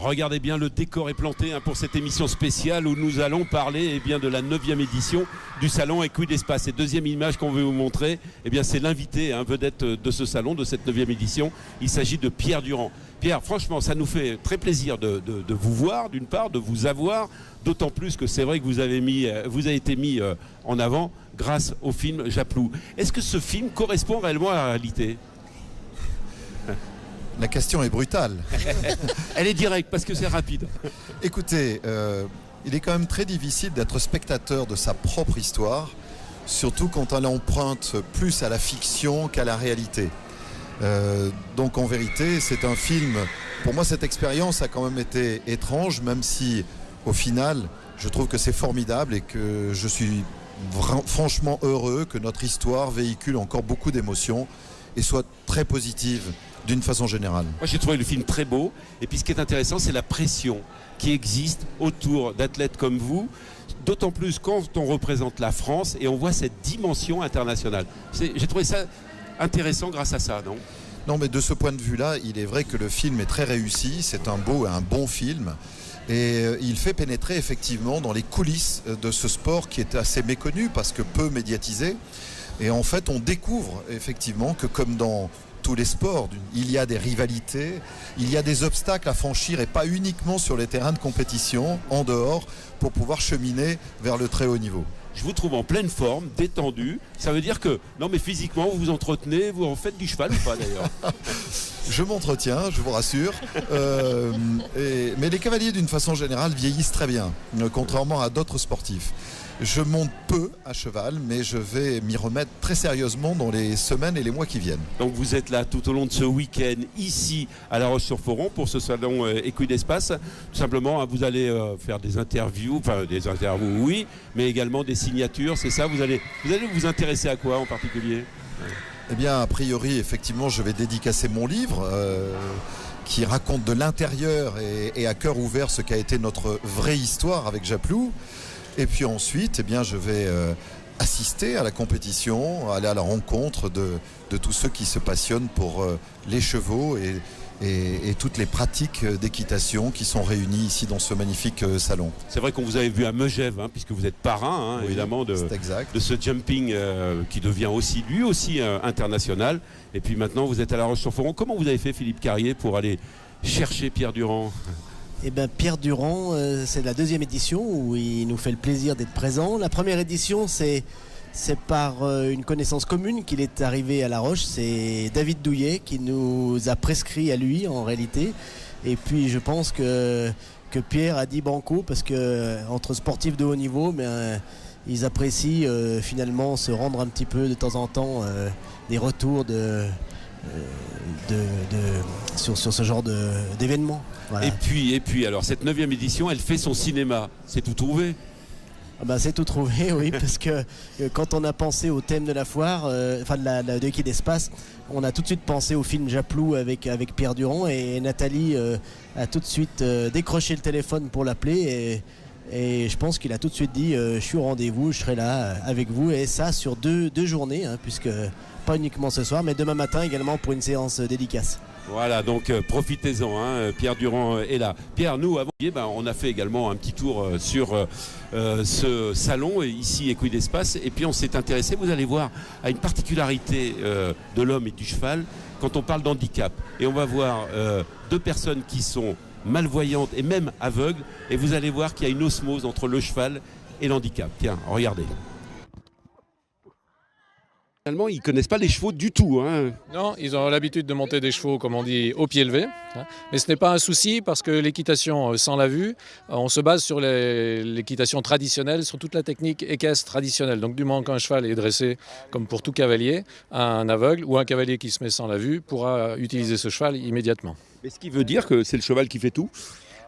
Regardez bien, le décor est planté pour cette émission spéciale où nous allons parler de la 9e édition du salon Equidespace. Et deuxième image qu'on veut vous montrer, c'est l'invité vedette de ce salon, de cette 9e édition. Il s'agit de Pierre Durand. Pierre, franchement, ça nous fait très plaisir de vous voir, d'une part, de vous avoir, d'autant plus que c'est vrai que vous avez été mis en avant grâce au film Japlou. Est-ce que ce film correspond réellement à la réalité ? La question est brutale. Elle est directe parce que c'est rapide. Écoutez, il est quand même très difficile d'être spectateur de sa propre histoire, surtout quand on emprunte plus à la fiction qu'à la réalité. Donc en vérité, c'est un film... Pour moi, cette expérience a quand même été étrange, même si au final, je trouve que c'est formidable et que je suis franchement heureux que notre histoire véhicule encore beaucoup d'émotions et soit très positive d'une façon générale. Moi, j'ai trouvé le film très beau. Et puis, ce qui est intéressant, c'est la pression qui existe autour d'athlètes comme vous. D'autant plus quand on représente la France et on voit cette dimension internationale. J'ai trouvé ça intéressant grâce à ça, non ? Non, mais de ce point de vue-là, il est vrai que le film est très réussi. C'est un beau et un bon film. Et il fait pénétrer effectivement dans les coulisses de ce sport qui est assez méconnu parce que peu médiatisé. Et en fait, on découvre effectivement que comme dans tous les sports, il y a des rivalités, il y a des obstacles à franchir et pas uniquement sur les terrains de compétition, en dehors, pour pouvoir cheminer vers le très haut niveau. Je vous trouve en pleine forme, détendu. Ça veut dire que, non mais physiquement, vous vous entretenez, vous en faites du cheval ou pas d'ailleurs ? Je m'entretiens, je vous rassure. Mais les cavaliers, d'une façon générale, vieillissent très bien, contrairement à d'autres sportifs. Je monte peu à cheval, mais je vais m'y remettre très sérieusement dans les semaines et les mois qui viennent. Donc vous êtes là tout au long de ce week-end, ici à La Roche-sur-Foron, pour ce salon Equidespace. Tout simplement, vous allez faire des interviews, oui, mais également des signatures, c'est ça ? Vous allez vous intéresser à quoi en particulier ? Eh bien, a priori, effectivement, je vais dédicacer mon livre qui raconte de l'intérieur et à cœur ouvert ce qu'a été notre vraie histoire avec Japlou. Et puis ensuite, je vais assister à la compétition, aller à la rencontre de tous ceux qui se passionnent pour les chevaux et toutes les pratiques d'équitation qui sont réunies ici dans ce magnifique salon. C'est vrai qu'on vous avait vu à Megève, puisque vous êtes parrain, oui, évidemment, de ce jumping qui devient lui aussi international. Et puis maintenant, vous êtes à La Roche-sur-Foron. Comment vous avez fait, Philippe Carrier, pour aller chercher Pierre Durand ? Pierre Durand, c'est la 2e édition où il nous fait le plaisir d'être présent. La première édition, c'est par une connaissance commune qu'il est arrivé à La Roche. C'est David Douillet qui nous a prescrit à lui en réalité. Et puis je pense que Pierre a dit banco parce que entre sportifs de haut niveau, ils apprécient finalement se rendre un petit peu de temps en temps des retours sur ce genre d'événements. Voilà. Et puis, alors, cette 9e édition, elle fait son cinéma. C'est tout trouvé ? C'est tout trouvé, oui, parce que quand on a pensé au thème de la foire, de Equidespace, on a tout de suite pensé au film Japlou avec Pierre Durand et Nathalie a tout de suite décroché le téléphone pour l'appeler et je pense qu'il a tout de suite dit je suis au rendez-vous, je serai là avec vous et ça sur deux journées, puisque pas uniquement ce soir, mais demain matin également pour une séance dédicace. Voilà, donc profitez-en, Pierre Durand est là. Pierre, nous, avant, on a fait également un petit tour sur ce salon, ici Equidespace, et puis on s'est intéressé, vous allez voir, à une particularité de l'homme et du cheval quand on parle d'handicap. Et on va voir 2 personnes qui sont malvoyantes et même aveugles, et vous allez voir qu'il y a une osmose entre le cheval et l'handicap. Tiens, regardez. Finalement, ils ne connaissent pas les chevaux du tout. Non, ils ont l'habitude de monter des chevaux, comme on dit, au pied levé. Mais ce n'est pas un souci parce que l'équitation sans la vue, on se base sur l'équitation traditionnelle, sur toute la technique équestre traditionnelle. Donc du moment qu'un cheval est dressé, comme pour tout cavalier, un aveugle ou un cavalier qui se met sans la vue pourra utiliser ce cheval immédiatement. Mais ce qui veut dire que c'est le cheval qui fait tout ?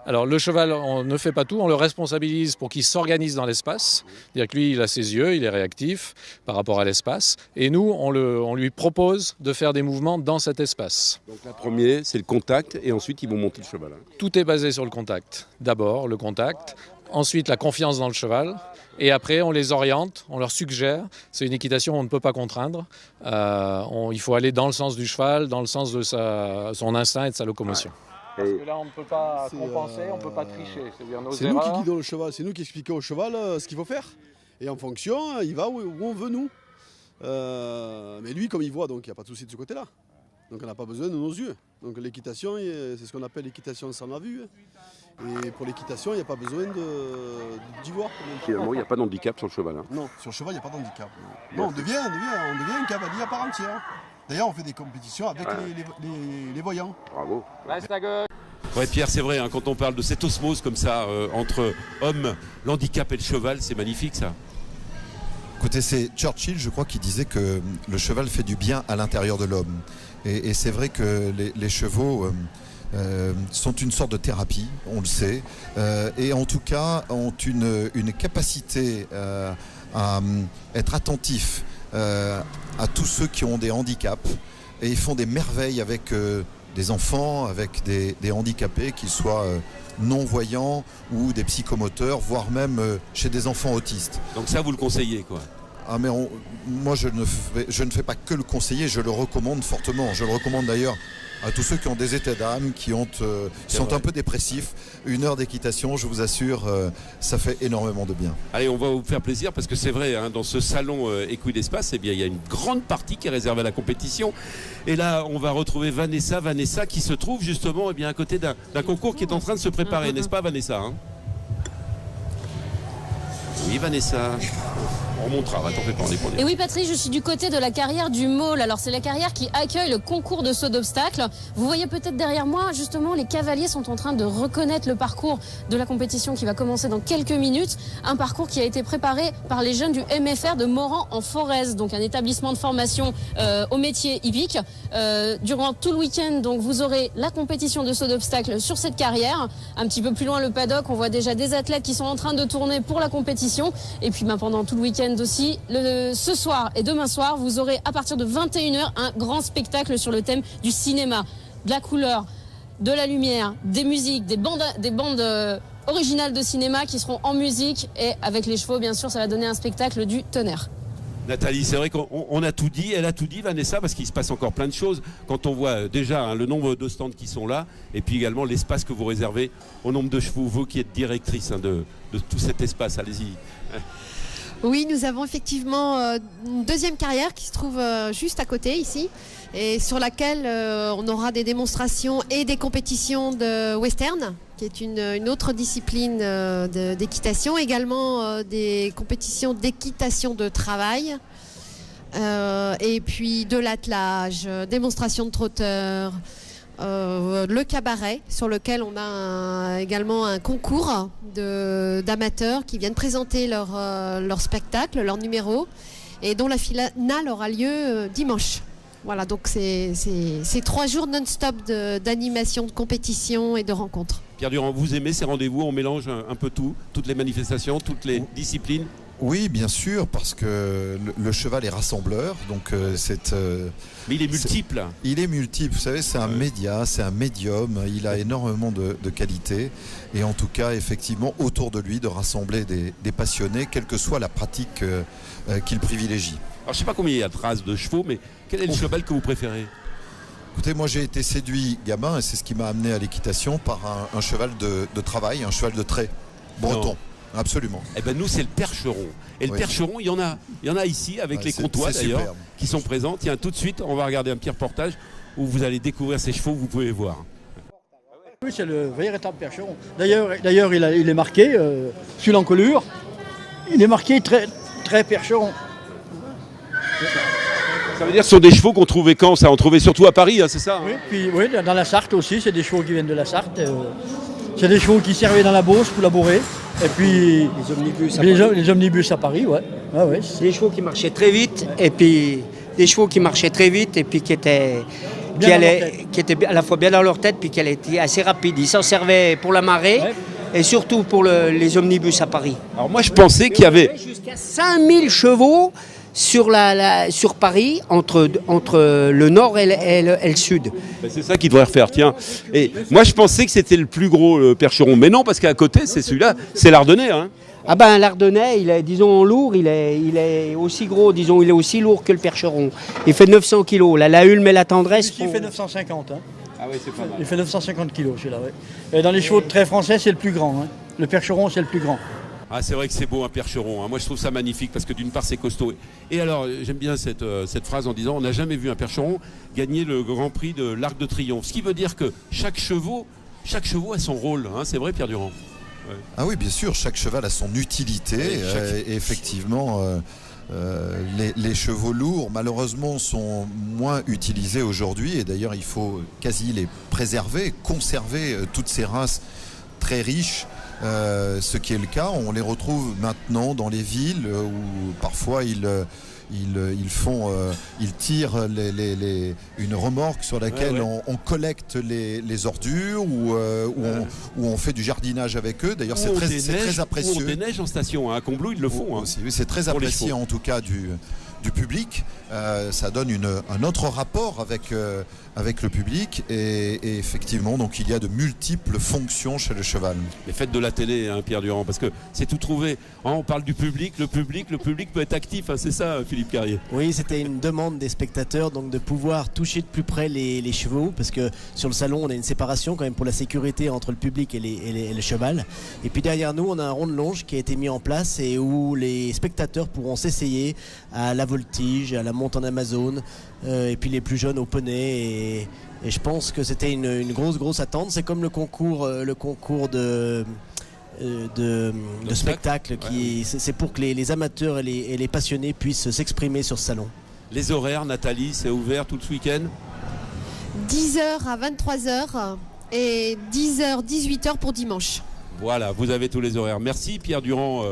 Alors le cheval, on ne fait pas tout, on le responsabilise pour qu'il s'organise dans l'espace. C'est-à-dire que lui, il a ses yeux, il est réactif par rapport à l'espace. Et nous, on lui propose de faire des mouvements dans cet espace. Donc la première, c'est le contact et ensuite ils vont monter le cheval. Tout est basé sur le contact. D'abord le contact, ensuite la confiance dans le cheval. Et après, on les oriente, on leur suggère. C'est une équitation, on ne peut pas contraindre. Il faut aller dans le sens du cheval, dans le sens de son instinct et de sa locomotion. Parce que là, on ne peut pas compenser, on ne peut pas tricher. C'est-à-dire nos c'est nous qui guidons le cheval, c'est nous qui expliquons au cheval ce qu'il faut faire. Et en fonction, il va où on veut nous. Mais lui, comme il voit, donc il n'y a pas de souci de ce côté-là. Donc on n'a pas besoin de nos yeux. Donc l'équitation, c'est ce qu'on appelle l'équitation sans la vue. Et pour l'équitation, il n'y a pas besoin d'y voir. Finalement, il n'y a pas d'handicap sur le cheval. Hein. Non, sur le cheval, il n'y a pas d'handicap. Non, on devient un cavalier à part entière. D'ailleurs, on fait des compétitions avec les voyants. Bravo. Reste à gauche. Ouais, Pierre, c'est vrai, hein, quand on parle de cette osmose comme ça, entre hommes, l'handicap et le cheval, c'est magnifique ça. Écoutez, c'est Churchill, je crois, qui disait que le cheval fait du bien à l'intérieur de l'homme. Et c'est vrai que les chevaux sont une sorte de thérapie, on le sait, et en tout cas ont une capacité à être attentifs à tous ceux qui ont des handicaps, et ils font des merveilles avec des enfants, avec des handicapés, qu'ils soient non-voyants ou des psychomoteurs, voire même chez des enfants autistes. Donc ça, vous le conseillez, quoi. Ah mais moi je ne fais pas que le conseiller, je le recommande fortement. Je le recommande d'ailleurs à tous ceux qui ont des états d'âme, qui sont un peu dépressifs. 1 heure d'équitation, je vous assure, ça fait énormément de bien. Allez, on va vous faire plaisir parce que c'est vrai, hein, dans ce salon Equidespace, eh bien, il y a une grande partie qui est réservée à la compétition. Et là, on va retrouver Vanessa qui se trouve justement eh bien, à côté d'un concours qui est en train de se préparer, n'est-ce pas Vanessa, hein? Oui, Vanessa. On remontera, t'en fais pas, on est pour dire. Et oui, Patrice, je suis du côté de la carrière du Maule. Alors, c'est la carrière qui accueille le concours de saut d'obstacles. Vous voyez peut-être derrière moi, justement, les cavaliers sont en train de reconnaître le parcours de la compétition qui va commencer dans quelques minutes. Un parcours qui a été préparé par les jeunes du MFR de Moran en Forez, donc un établissement de formation au métier hippique. Durant tout le week-end, donc, vous aurez la compétition de saut d'obstacles sur cette carrière. Un petit peu plus loin, le paddock, on voit déjà des athlètes qui sont en train de tourner pour la compétition. Et puis, pendant tout le week-end, aussi, ce soir et demain soir, vous aurez à partir de 21h un grand spectacle sur le thème du cinéma, de la couleur, de la lumière, des musiques, des bandes originales de cinéma qui seront en musique et avec les chevaux, bien sûr, ça va donner un spectacle du tonnerre. Nathalie, c'est vrai qu'on a tout dit, elle a tout dit, Vanessa, parce qu'il se passe encore plein de choses. Quand on voit déjà hein, le nombre de stands qui sont là, et puis également l'espace que vous réservez au nombre de chevaux, vous qui êtes directrice hein, de tout cet espace, allez-y. Oui, nous avons effectivement une deuxième carrière qui se trouve juste à côté ici et sur laquelle on aura des démonstrations et des compétitions de western, qui est une autre discipline d'équitation, également des compétitions d'équitation de travail et puis de l'attelage, démonstration de trotteur. Le cabaret sur lequel on a également un concours d'amateurs qui viennent présenter leur spectacle, leur numéro et dont la finale aura lieu dimanche. Voilà, donc c'est 3 jours non-stop d'animation, de compétition et de rencontres. Pierre Durand, vous aimez ces rendez-vous? On mélange un peu tout, toutes les manifestations, toutes les disciplines? Oui, bien sûr, parce que le cheval est rassembleur, donc mais il est multiple. Il est multiple, vous savez, c'est un média, c'est un médium, il a énormément de qualités, et en tout cas, effectivement, autour de lui, de rassembler des passionnés, quelle que soit la pratique qu'il privilégie. Alors, je ne sais pas combien il y a de races de chevaux, mais quel est le cheval que vous préférez? Écoutez, moi j'ai été séduit gamin, et c'est ce qui m'a amené à l'équitation, par un cheval de travail, un cheval de trait breton. Non. Absolument. Eh ben nous c'est le percheron. Et le percheron, il y en a ici avec les comtois d'ailleurs qui sont présents. Tiens, tout de suite, on va regarder un petit reportage où vous allez découvrir ces chevaux, vous pouvez voir. Oui, c'est le véritable percheron. D'ailleurs, il est marqué sur l'encolure. Il est marqué très percheron. Ça veut dire que ce sont des chevaux qu'on trouvait quand ça? On trouvait surtout à Paris, hein, c'est ça? Oui, puis oui, dans la Sarthe aussi, c'est des chevaux qui viennent de la Sarthe. C'est des chevaux qui servaient dans la Beauce pour labourer. Et puis les omnibus à Paris, ouais. Ah, ouais. Des chevaux qui marchaient très vite et puis qui étaient à la fois bien dans leur tête puis qui étaient assez rapides. Ils s'en servaient pour la marée et surtout pour les omnibus à Paris. Alors moi je pensais qu'il y avait jusqu'à 5000 chevaux sur Paris, entre le nord et le sud. Ben c'est ça qu'il devrait refaire, tiens. Et moi, je pensais que c'était le plus gros le percheron. Mais non, parce qu'à côté, c'est celui-là, c'est l'Ardennais. Hein. Ah ben, l'Ardennais, il est, disons, lourd, il est aussi gros, disons, il est aussi lourd que le percheron. Il fait 900 kilos. La hulme et la tendresse... Il fait 950, hein. Ah oui, c'est pas mal. Il fait 950 kg celui-là, ouais. Et dans les chevaux de trait français, c'est le plus grand. Hein. Le percheron, c'est le plus grand. Ah, c'est vrai que c'est beau un percheron, hein. Moi je trouve ça magnifique parce que d'une part c'est costaud. Et alors j'aime bien cette phrase en disant on n'a jamais vu un percheron gagner le Grand Prix de l'Arc de Triomphe. Ce qui veut dire que chaque chevaux a son rôle, hein. C'est vrai Pierre Durand? Ouais. Ah oui, bien sûr, chaque cheval a son utilité. Et effectivement, les chevaux lourds, malheureusement, sont moins utilisés aujourd'hui. Et d'ailleurs, il faut quasi les préserver, conserver toutes ces races très riches. Ce qui est le cas, on les retrouve maintenant dans les villes où parfois ils tirent une remorque sur laquelle on collecte les ordures ou on fait du jardinage avec eux. D'ailleurs, c'est très apprécié. On déneige en station, hein. À Combloux, ils le font. Hein. Oui, c'est très apprécié en tout cas du public. Ça donne un autre rapport avec le public et effectivement, donc il y a de multiples fonctions chez le cheval. Les fêtes de la télé, hein, Pierre Durand, parce que c'est tout trouvé. On parle du public, le public peut être actif, hein, c'est ça Philippe Carrier? Oui, c'était une demande des spectateurs donc de pouvoir toucher de plus près les chevaux, parce que sur le salon on a une séparation quand même pour la sécurité entre le public et le cheval. Et puis derrière nous on a un rond de longe qui a été mis en place et où les spectateurs pourront s'essayer à la voltige, à la monte en Amazone, et puis les plus jeunes au poney. Et je pense que c'était une grosse attente. C'est comme le concours de spectacle. C'est pour que les amateurs et les passionnés puissent s'exprimer sur ce salon. Les horaires, Nathalie, c'est ouvert tout ce week-end? 10h à 23h et 10h, 18h pour dimanche. Voilà, vous avez tous les horaires. Merci Pierre Durand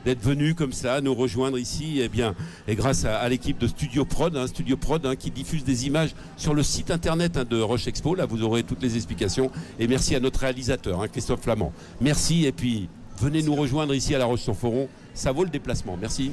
d'être venu comme ça, nous rejoindre ici, et grâce à l'équipe de Studio Prod, qui diffuse des images sur le site internet de Roche Expo. Là, vous aurez toutes les explications. Et merci à notre réalisateur, Christophe Flamand. Merci, et puis venez nous rejoindre ici à La Roche-sur-Foron. Ça vaut le déplacement. Merci.